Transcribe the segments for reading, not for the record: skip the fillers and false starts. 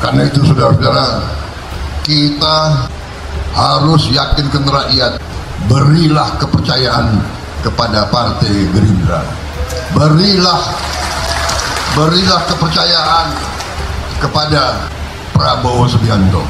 Karena itu saudara-saudara, kita harus yakinkan rakyat, berilah kepercayaan kepada Partai Gerindra. Berilah kepercayaan kepada Prabowo Subianto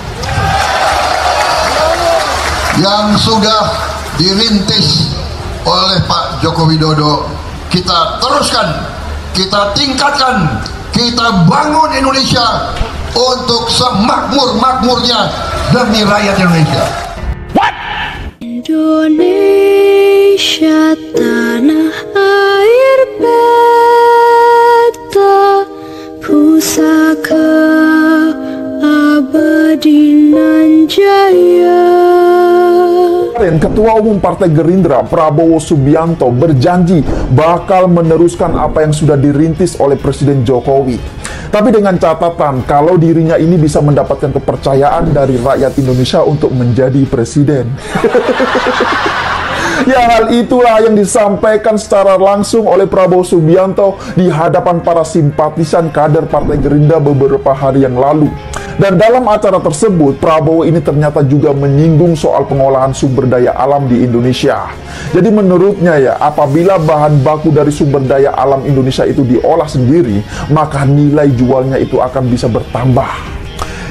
yang sudah dirintis oleh Pak Joko Widodo. Kita teruskan, kita tingkatkan, kita bangun Indonesia untuk semakmur-makmurnya demi rakyat Indonesia. Indonesia tanah air beta, pusaka abadi nan jaya. Ketua Umum Partai Gerindra Prabowo Subianto berjanji bakal meneruskan apa yang sudah dirintis oleh Presiden Jokowi. Tapi dengan catatan kalau dirinya ini bisa mendapatkan kepercayaan dari rakyat Indonesia untuk menjadi presiden. Ya, hal itulah yang disampaikan secara langsung oleh Prabowo Subianto di hadapan para simpatisan kader Partai Gerindra beberapa hari yang lalu. Dan dalam acara tersebut, Prabowo ini ternyata juga menyinggung soal pengolahan sumber daya alam di Indonesia. Jadi menurutnya ya, apabila bahan baku dari sumber daya alam Indonesia itu diolah sendiri, maka nilai jualnya itu akan bisa bertambah.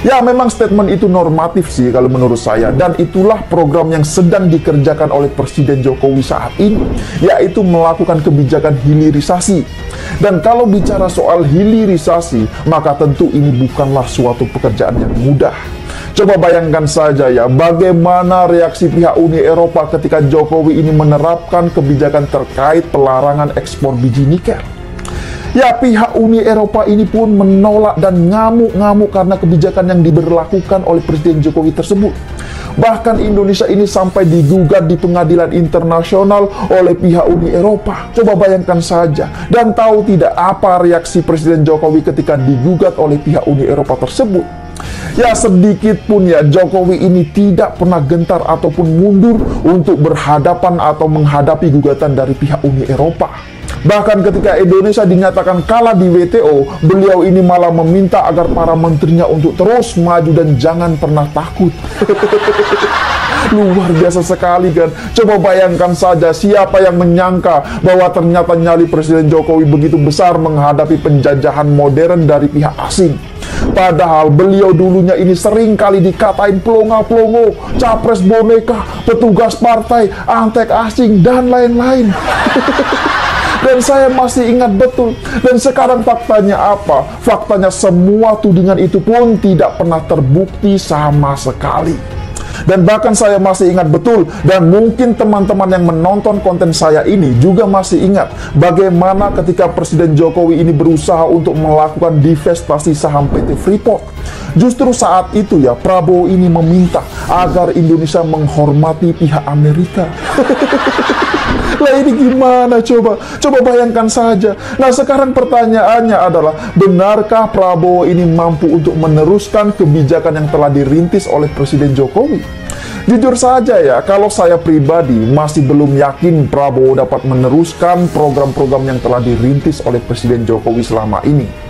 Ya, memang statement itu normatif sih kalau menurut saya. Dan itulah program yang sedang dikerjakan oleh Presiden Jokowi saat ini, yaitu melakukan kebijakan hilirisasi. Dan kalau bicara soal hilirisasi, maka tentu ini bukanlah suatu pekerjaan yang mudah. Coba bayangkan saja ya, bagaimana reaksi pihak Uni Eropa ketika Jokowi ini menerapkan kebijakan terkait pelarangan ekspor biji nikel. Ya, pihak Uni Eropa ini pun menolak dan ngamuk-ngamuk karena kebijakan yang diberlakukan oleh Presiden Jokowi tersebut. Bahkan Indonesia ini sampai digugat di pengadilan internasional oleh pihak Uni Eropa. Coba bayangkan saja. Dan tahu tidak apa reaksi Presiden Jokowi ketika digugat oleh pihak Uni Eropa tersebut? Ya, sedikit pun ya Jokowi ini tidak pernah gentar ataupun mundur untuk berhadapan atau menghadapi gugatan dari pihak Uni Eropa. Bahkan ketika Indonesia dinyatakan kalah di WTO, beliau ini malah meminta agar para menterinya untuk terus maju dan jangan pernah takut. Luar biasa sekali kan. Coba bayangkan saja, siapa yang menyangka bahwa ternyata nyali Presiden Jokowi begitu besar menghadapi penjajahan modern dari pihak asing. Padahal beliau dulunya ini sering kali dikatain pelongo-pelongo, capres boneka, petugas partai, antek asing, dan lain-lain. Dan saya masih ingat betul. Dan sekarang faktanya apa? Faktanya semua tudingan itu pun tidak pernah terbukti sama sekali. Dan bahkan saya masih ingat betul, dan mungkin teman-teman yang menonton konten saya ini juga masih ingat bagaimana ketika Presiden Jokowi ini berusaha untuk melakukan divestasi saham PT Freeport. Justru saat itu ya, Prabowo ini meminta agar Indonesia menghormati pihak Amerika. Lah ini gimana coba? Coba bayangkan saja. Nah, sekarang pertanyaannya adalah, benarkah Prabowo ini mampu untuk meneruskan kebijakan yang telah dirintis oleh Presiden Jokowi? Jujur saja ya, kalau saya pribadi masih belum yakin Prabowo dapat meneruskan program-program yang telah dirintis oleh Presiden Jokowi selama ini.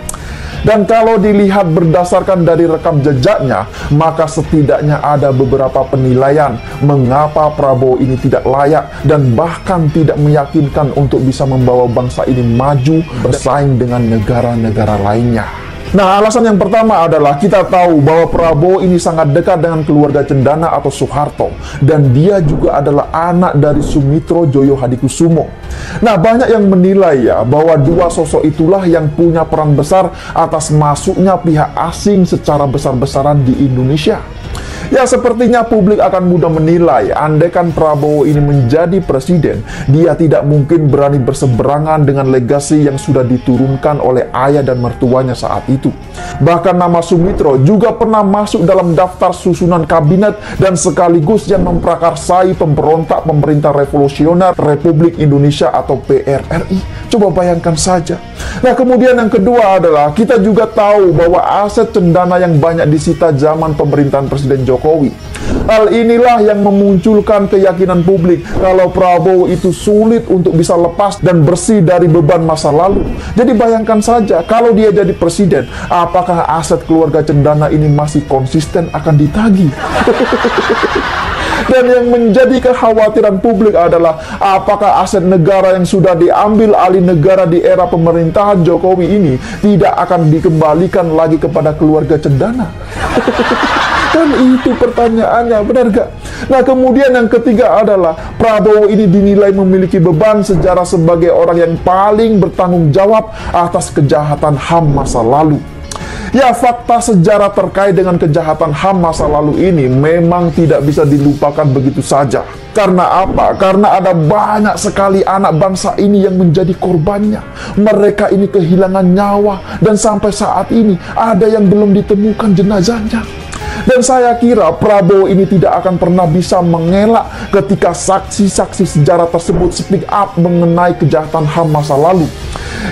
Dan kalau dilihat berdasarkan dari rekam jejaknya, maka setidaknya ada beberapa penilaian mengapa Prabowo ini tidak layak dan bahkan tidak meyakinkan untuk bisa membawa bangsa ini maju bersaing dengan negara-negara lainnya. Nah, alasan yang pertama adalah kita tahu bahwa Prabowo ini sangat dekat dengan keluarga Cendana atau Soeharto, dan dia juga adalah anak dari Sumitro Joyo Hadikusumo. Nah, banyak yang menilai ya bahwa dua sosok itulah yang punya peran besar atas masuknya pihak asing secara besar-besaran di Indonesia. Ya, sepertinya publik akan mudah menilai, andaikan Prabowo ini menjadi presiden, dia tidak mungkin berani berseberangan dengan legasi yang sudah diturunkan oleh ayah dan mertuanya saat itu. Bahkan nama Sumitro juga pernah masuk dalam daftar susunan kabinet dan sekaligus yang memprakarsai pemberontak pemerintah revolusioner Republik Indonesia atau PRRI. Coba bayangkan saja. Nah, kemudian yang kedua adalah kita juga tahu bahwa aset Cendana yang banyak disita zaman pemerintahan Presiden Jokowi Jokowi. Hal inilah yang memunculkan keyakinan publik kalau Prabowo itu sulit untuk bisa lepas dan bersih dari beban masa lalu. Jadi bayangkan saja kalau dia jadi presiden, apakah aset keluarga Cendana ini masih konsisten akan ditagih? Dan yang menjadi kekhawatiran publik adalah apakah aset negara yang sudah diambil alih negara di era pemerintahan Jokowi ini tidak akan dikembalikan lagi kepada keluarga Cendana? Kan itu pertanyaannya, benar gak? Nah, kemudian yang ketiga adalah Prabowo ini dinilai memiliki beban sejarah sebagai orang yang paling bertanggung jawab atas kejahatan HAM masa lalu. Ya, fakta sejarah terkait dengan kejahatan HAM masa lalu ini memang tidak bisa dilupakan begitu saja. Karena apa? Karena ada banyak sekali anak bangsa ini yang menjadi korbannya. Mereka ini kehilangan nyawa dan sampai saat ini ada yang belum ditemukan jenazahnya. Dan saya kira Prabowo ini tidak akan pernah bisa mengelak ketika saksi-saksi sejarah tersebut speak up mengenai kejahatan HAM masa lalu.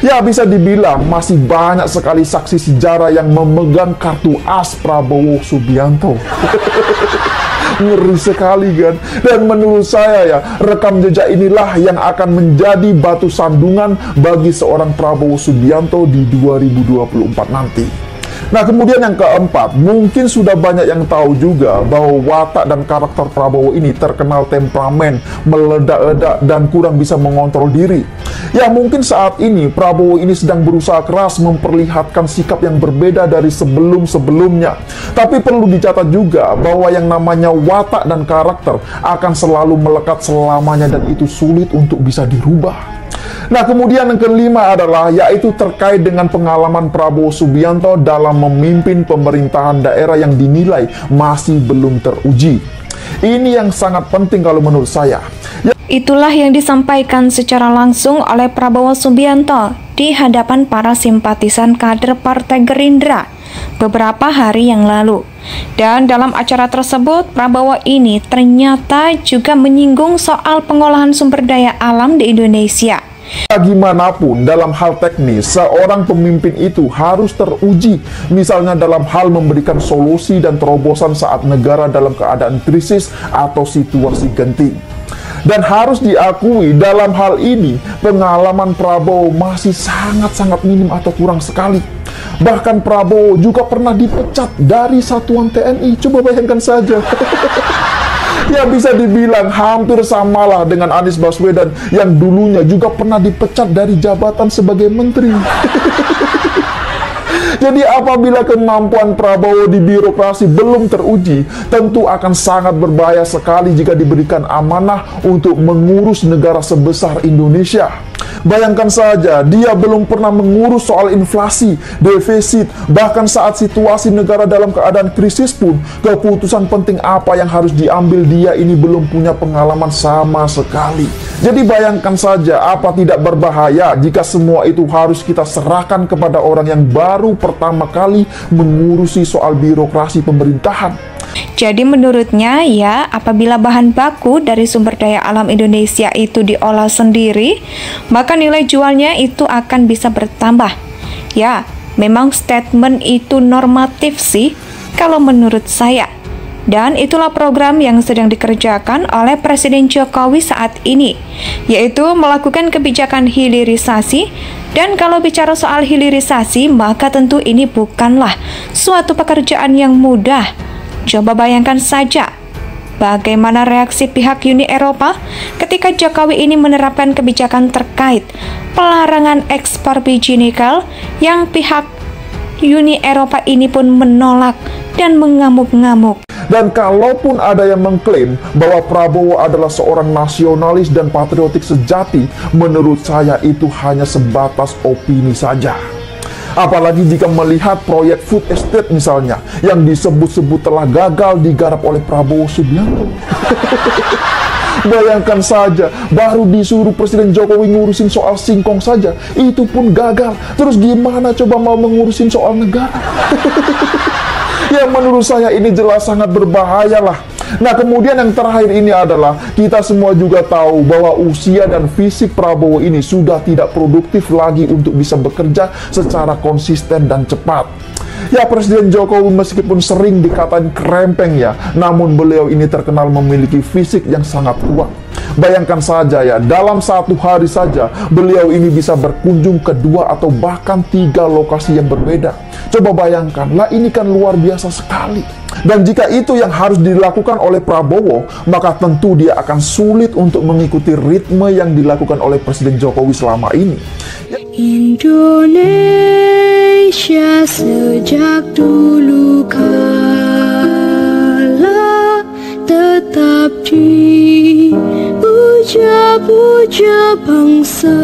Ya, bisa dibilang masih banyak sekali saksi sejarah yang memegang kartu as Prabowo Subianto. Ngeri sekali kan? Dan menurut saya ya, rekam jejak inilah yang akan menjadi batu sandungan bagi seorang Prabowo Subianto di 2024 nanti. Nah, kemudian yang keempat, mungkin sudah banyak yang tahu juga bahwa watak dan karakter Prabowo ini terkenal temperamen, meledak-ledak, dan kurang bisa mengontrol diri. Ya, mungkin saat ini Prabowo ini sedang berusaha keras memperlihatkan sikap yang berbeda dari sebelum-sebelumnya. Tapi perlu dicatat juga bahwa yang namanya watak dan karakter akan selalu melekat selamanya dan itu sulit untuk bisa dirubah. Nah, kemudian yang kelima adalah yaitu terkait dengan pengalaman Prabowo Subianto dalam memimpin pemerintahan daerah yang dinilai masih belum teruji. Ini yang sangat penting kalau menurut saya. Itulah yang disampaikan secara langsung oleh Prabowo Subianto di hadapan para simpatisan kader Partai Gerindra beberapa hari yang lalu. Dan dalam acara tersebut, Prabowo ini ternyata juga menyinggung soal pengolahan sumber daya alam di Indonesia. Bagaimanapun dalam hal teknis, seorang pemimpin itu harus teruji, misalnya dalam hal memberikan solusi dan terobosan saat negara dalam keadaan krisis atau situasi genting. Dan harus diakui dalam hal ini, pengalaman Prabowo masih sangat-sangat minim atau kurang sekali. Bahkan Prabowo juga pernah dipecat dari satuan TNI, coba bayangkan saja. Ya, bisa dibilang hampir samalah dengan Anies Baswedan yang dulunya juga pernah dipecat dari jabatan sebagai menteri. Jadi apabila kemampuan Prabowo di birokrasi belum teruji, tentu akan sangat berbahaya sekali jika diberikan amanah untuk mengurus negara sebesar Indonesia. Bayangkan saja, dia belum pernah mengurus soal inflasi, defisit, bahkan saat situasi negara dalam keadaan krisis pun, keputusan penting apa yang harus diambil dia ini belum punya pengalaman sama sekali. Jadi bayangkan saja, apa tidak berbahaya jika semua itu harus kita serahkan kepada orang yang baru pertama kali mengurusi soal birokrasi pemerintahan. Jadi menurutnya ya, apabila bahan baku dari sumber daya alam Indonesia itu diolah sendiri, maka nilai jualnya itu akan bisa bertambah. Ya, memang statement itu normatif sih kalau menurut saya. Dan itulah program yang sedang dikerjakan oleh Presiden Jokowi saat ini, yaitu melakukan kebijakan hilirisasi. Dan kalau bicara soal hilirisasi, maka tentu ini bukanlah suatu pekerjaan yang mudah. Coba bayangkan saja bagaimana reaksi pihak Uni Eropa ketika Jokowi ini menerapkan kebijakan terkait pelarangan ekspor biji nikel yang pihak Uni Eropa ini pun menolak dan mengamuk-ngamuk. Dan kalaupun ada yang mengklaim bahwa Prabowo adalah seorang nasionalis dan patriotik sejati, menurut saya itu hanya sebatas opini saja. Apalagi jika melihat proyek food estate misalnya, yang disebut-sebut telah gagal digarap oleh Prabowo Subianto. Bayangkan saja, baru disuruh Presiden Jokowi ngurusin soal singkong saja, itu pun gagal. Terus gimana coba mau mengurusin soal negara? Ya, menurut saya ini jelas sangat berbahaya lah. Nah, kemudian yang terakhir ini adalah kita semua juga tahu bahwa usia dan fisik Prabowo ini sudah tidak produktif lagi untuk bisa bekerja secara konsisten dan cepat. Ya, Presiden Jokowi meskipun sering dikatain krempeng ya, namun beliau ini terkenal memiliki fisik yang sangat kuat. Bayangkan saja ya, dalam satu hari saja beliau ini bisa berkunjung ke 2 atau bahkan 3 lokasi yang berbeda. Coba bayangkan, lah ini kan luar biasa sekali. Dan jika itu yang harus dilakukan oleh Prabowo, maka tentu dia akan sulit untuk mengikuti ritme yang dilakukan oleh Presiden Jokowi selama ini. Indonesia sejak dulu kala tetap dipuja-puja bangsa.